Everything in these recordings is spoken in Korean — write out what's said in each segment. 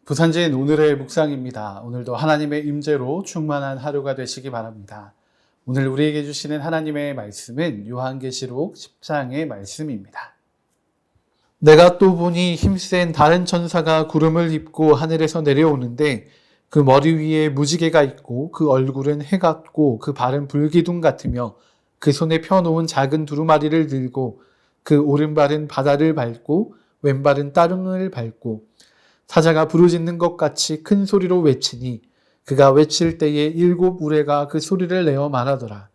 부산진 오늘의 묵상입니다. 오늘도 하나님의 임재로 충만한 하루가 되시기 바랍니다. 오늘 우리에게 주시는 하나님의 말씀은 요한계시록 10장의 말씀입니다. 내가 또 보니 힘센 다른 천사가 구름을 입고 하늘에서 내려오는데 그 머리 위에 무지개가 있고 그 얼굴은 해 같고 그 발은 불기둥 같으며 그 손에 펴놓은 작은 두루마리를 들고 그 오른발은 바다를 밟고 왼발은 따릉을 밟고 사자가 부르짖는 것 같이 큰 소리로 외치니 그가 외칠 때에 7 우레가 그 소리를 내어 말하더라.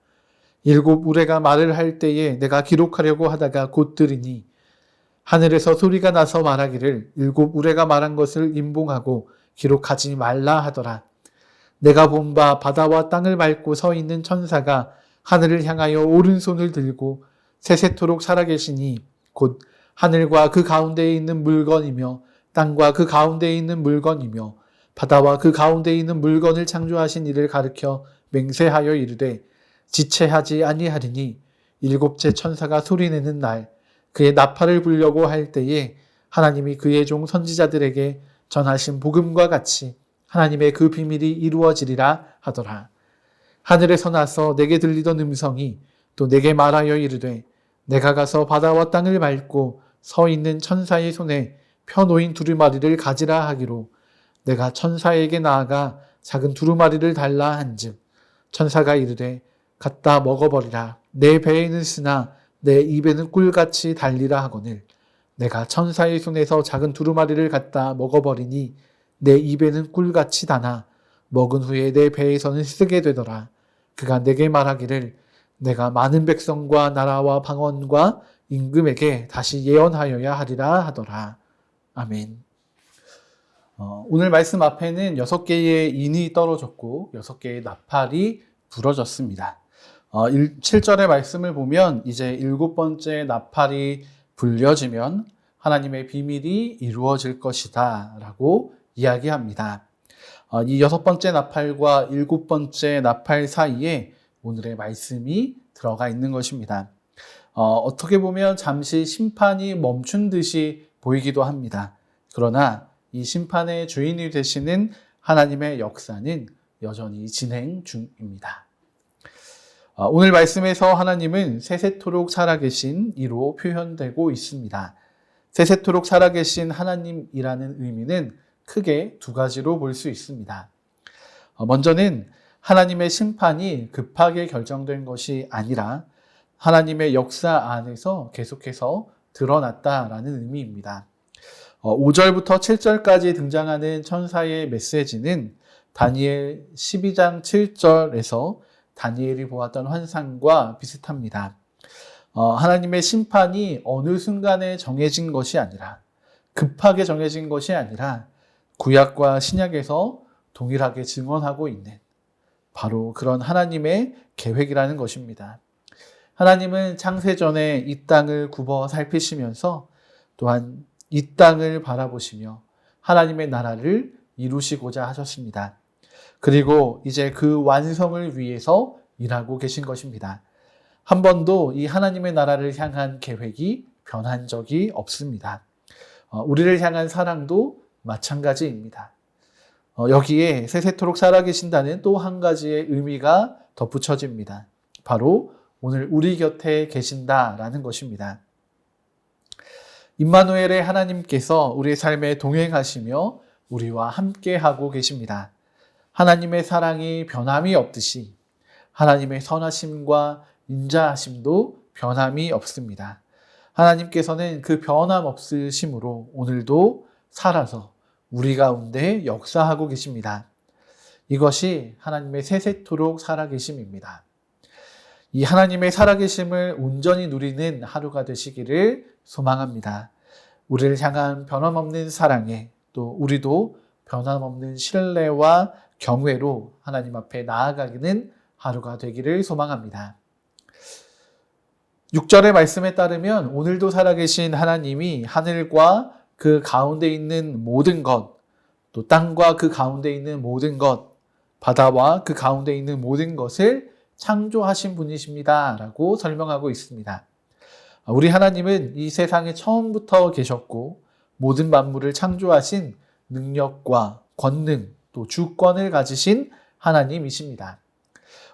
7 우레가 말을 할 때에 내가 기록하려고 하다가 곧 들으니 하늘에서 소리가 나서 말하기를 7 우레가 말한 것을 임봉하고 기록하지 말라 하더라. 내가 본 바 바다와 땅을 밟고 서 있는 천사가 하늘을 향하여 오른손을 들고 세세토록 살아계시니 곧 하늘과 그 가운데에 있는 물건이며 땅과 그 가운데에 있는 물건이며 바다와 그 가운데에 있는 물건을 창조하신 이를 가르켜 맹세하여 이르되 지체하지 아니하리니 7째 천사가 소리내는 날 그의 나팔을 불려고 할 때에 하나님이 그의 종 선지자들에게 전하신 복음과 같이 하나님의 그 비밀이 이루어지리라 하더라. 하늘에서 나서 내게 들리던 음성이 또 내게 말하여 이르되 내가 가서 바다와 땅을 밟고 서 있는 천사의 손에 펴놓인 두루마리를 가지라 하기로 내가 천사에게 나아가 작은 두루마리를 달라 한즉 천사가 이르되 갖다 먹어버리라. 내 배에는 쓰나 내 입에는 꿀같이 달리라 하거늘 내가 천사의 손에서 작은 두루마리를 갖다 먹어버리니 내 입에는 꿀같이 다나 먹은 후에 내 배에서는 쓰게 되더라. 그가 내게 말하기를 내가 많은 백성과 나라와 방언과 임금에게 다시 예언하여야 하리라 하더라. 아멘. 오늘 말씀 앞에는 6개의 인이 떨어졌고 6개의 나팔이 부러졌습니다. 7절의 말씀을 보면 이제 7번째 나팔이 불려지면 하나님의 비밀이 이루어질 것이다 라고 이야기합니다. 이 6번째 나팔과 7번째 나팔 사이에 오늘의 말씀이 들어가 있는 것입니다. 어떻게 보면 잠시 심판이 멈춘 듯이 보이기도 합니다. 그러나 이 심판의 주인이 되시는 하나님의 역사는 여전히 진행 중입니다. 오늘 말씀에서 하나님은 세세토록 살아계신 이로 표현되고 있습니다. 세세토록 살아계신 하나님이라는 의미는 크게 2가지로 볼 수 있습니다. 먼저는 하나님의 심판이 급하게 결정된 것이 아니라 하나님의 역사 안에서 계속해서 드러났다라는 의미입니다. 5절부터 7절까지 등장하는 천사의 메시지는 다니엘 12장 7절에서 다니엘이 보았던 환상과 비슷합니다. 하나님의 심판이 어느 순간에 정해진 것이 아니라 급하게 정해진 것이 아니라 구약과 신약에서 동일하게 증언하고 있는 바로 그런 하나님의 계획이라는 것입니다. 하나님은 창세전에 이 땅을 굽어 살피시면서 또한 이 땅을 바라보시며 하나님의 나라를 이루시고자 하셨습니다. 그리고 이제 그 완성을 위해서 일하고 계신 것입니다. 한 번도 이 하나님의 나라를 향한 계획이 변한 적이 없습니다. 우리를 향한 사랑도 마찬가지입니다. 여기에 세세토록 살아계신다는 또 한 가지의 의미가 덧붙여집니다. 바로 오늘 우리 곁에 계신다라는 것입니다. 임마누엘의 하나님께서 우리의 삶에 동행하시며 우리와 함께하고 계십니다. 하나님의 사랑이 변함이 없듯이 하나님의 선하심과 인자하심도 변함이 없습니다. 하나님께서는 그 변함 없으심으로 오늘도 살아서 우리 가운데 역사하고 계십니다. 이것이 하나님의 세세토록 살아계심입니다. 이 하나님의 살아계심을 온전히 누리는 하루가 되시기를 소망합니다. 우리를 향한 변함없는 사랑에 또 우리도 변함없는 신뢰와 경외로 하나님 앞에 나아가기는 하루가 되기를 소망합니다. 6절의 말씀에 따르면 오늘도 살아계신 하나님이 하늘과 그 가운데 있는 모든 것, 또 땅과 그 가운데 있는 모든 것, 바다와 그 가운데 있는 모든 것을 창조하신 분이십니다 라고 설명하고 있습니다. 우리 하나님은 이 세상에 처음부터 계셨고 모든 만물을 창조하신 능력과 권능 또 주권을 가지신 하나님이십니다.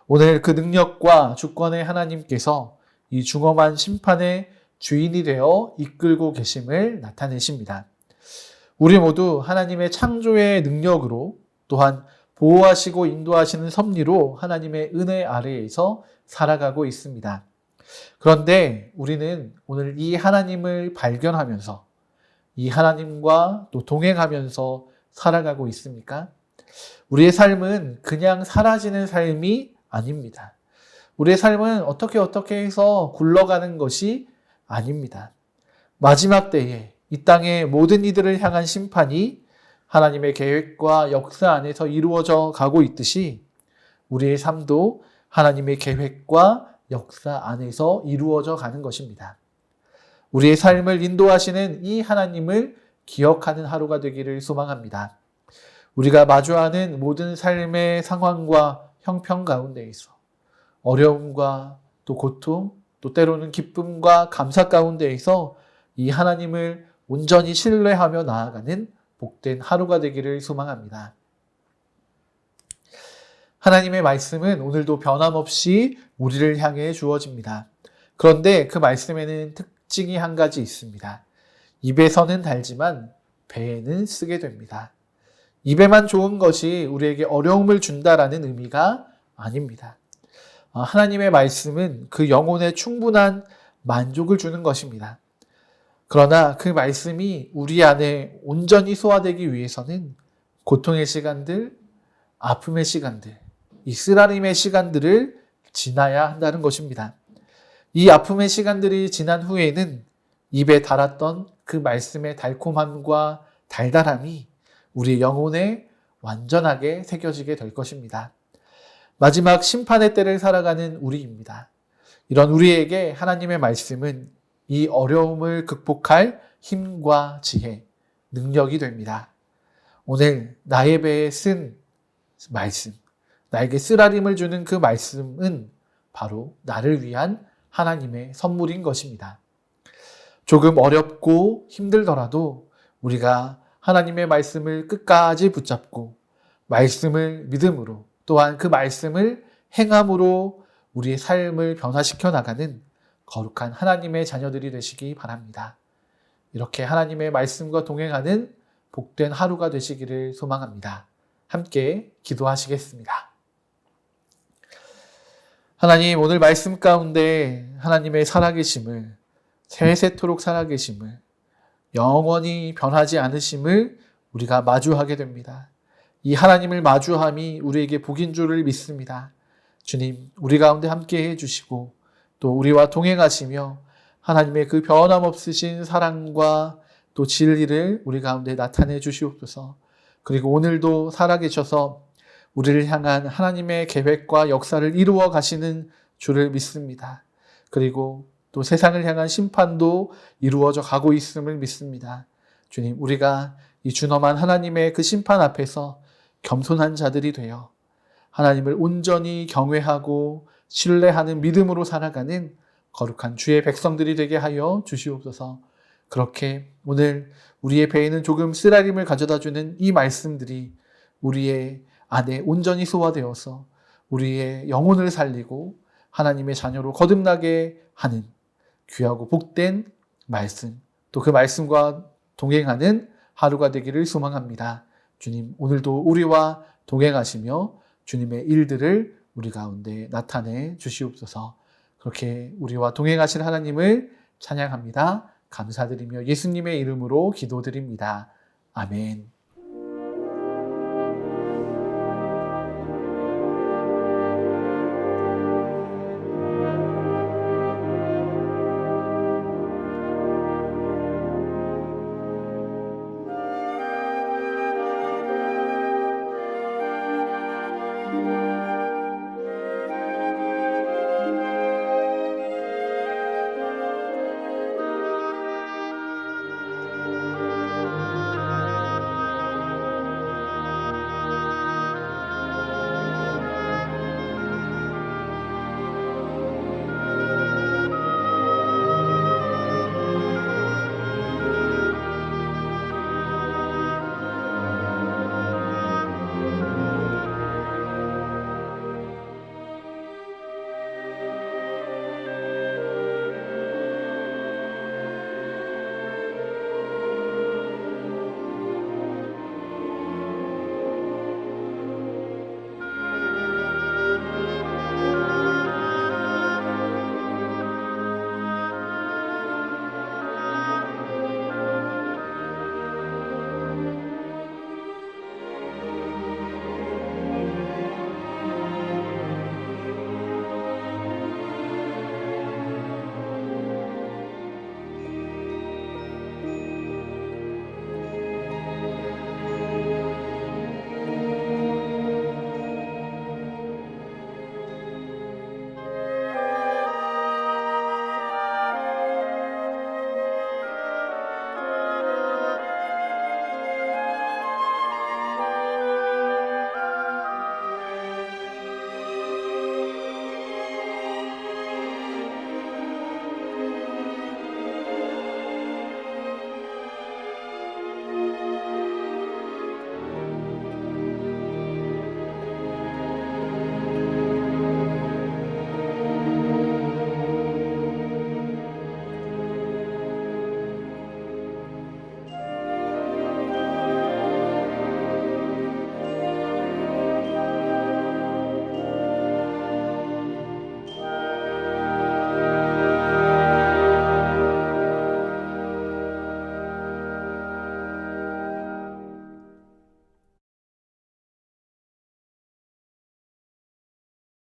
오늘 그 능력과 주권의 하나님께서 이 중엄한 심판의 주인이 되어 이끌고 계심을 나타내십니다. 우리 모두 하나님의 창조의 능력으로 또한 보호하시고 인도하시는 섭리로 하나님의 은혜 아래에서 살아가고 있습니다. 그런데 우리는 오늘 이 하나님을 발견하면서 이 하나님과 또 동행하면서 살아가고 있습니까? 우리의 삶은 그냥 사라지는 삶이 아닙니다. 우리의 삶은 어떻게 해서 굴러가는 것이 아닙니다. 마지막 때에 이 땅의 모든 이들을 향한 심판이 하나님의 계획과 역사 안에서 이루어져 가고 있듯이 우리의 삶도 하나님의 계획과 역사 안에서 이루어져 가는 것입니다. 우리의 삶을 인도하시는 이 하나님을 기억하는 하루가 되기를 소망합니다. 우리가 마주하는 모든 삶의 상황과 형편 가운데에서 어려움과 또 고통, 또 때로는 기쁨과 감사 가운데에서 이 하나님을 온전히 신뢰하며 나아가는 복된 하루가 되기를 소망합니다. 하나님의 말씀은 오늘도 변함없이 우리를 향해 주어집니다. 그런데 그 말씀에는 특징이 한 가지 있습니다. 입에서는 달지만 배에는 쓰게 됩니다. 입에만 좋은 것이 우리에게 어려움을 준다라는 의미가 아닙니다. 하나님의 말씀은 그 영혼에 충분한 만족을 주는 것입니다. 그러나 그 말씀이 우리 안에 온전히 소화되기 위해서는 고통의 시간들, 아픔의 시간들, 이 쓰라림의 시간들을 지나야 한다는 것입니다. 이 아픔의 시간들이 지난 후에는 입에 달았던 그 말씀의 달콤함과 달달함이 우리 영혼에 완전하게 새겨지게 될 것입니다. 마지막 심판의 때를 살아가는 우리입니다. 이런 우리에게 하나님의 말씀은 이 어려움을 극복할 힘과 지혜, 능력이 됩니다. 오늘 나의 배에 쓴 말씀, 나에게 쓰라림을 주는 그 말씀은 바로 나를 위한 하나님의 선물인 것입니다. 조금 어렵고 힘들더라도 우리가 하나님의 말씀을 끝까지 붙잡고 말씀을 믿음으로 또한 그 말씀을 행함으로 우리의 삶을 변화시켜 나가는 거룩한 하나님의 자녀들이 되시기 바랍니다. 이렇게 하나님의 말씀과 동행하는 복된 하루가 되시기를 소망합니다. 함께 기도하시겠습니다. 하나님, 오늘 말씀 가운데 하나님의 살아계심을, 세세토록 살아계심을, 영원히 변하지 않으심을 우리가 마주하게 됩니다. 이 하나님을 마주함이 우리에게 복인 줄을 믿습니다. 주님, 우리 가운데 함께 해주시고 또 우리와 동행하시며 하나님의 그 변함없으신 사랑과 또 진리를 우리 가운데 나타내 주시옵소서. 그리고 오늘도 살아계셔서 우리를 향한 하나님의 계획과 역사를 이루어 가시는 줄을 믿습니다. 그리고 또 세상을 향한 심판도 이루어져 가고 있음을 믿습니다. 주님, 우리가 이 준엄한 하나님의 그 심판 앞에서 겸손한 자들이 되어 하나님을 온전히 경외하고 신뢰하는 믿음으로 살아가는 거룩한 주의 백성들이 되게 하여 주시옵소서. 그렇게 오늘 우리의 배에는 조금 쓰라림을 가져다주는 이 말씀들이 우리의 안에 온전히 소화되어서 우리의 영혼을 살리고 하나님의 자녀로 거듭나게 하는 귀하고 복된 말씀, 또 그 말씀과 동행하는 하루가 되기를 소망합니다. 주님, 오늘도 우리와 동행하시며 주님의 일들을 우리 가운데 나타내 주시옵소서. 그렇게 우리와 동행하신 하나님을 찬양합니다. 감사드리며 예수님의 이름으로 기도드립니다. 아멘.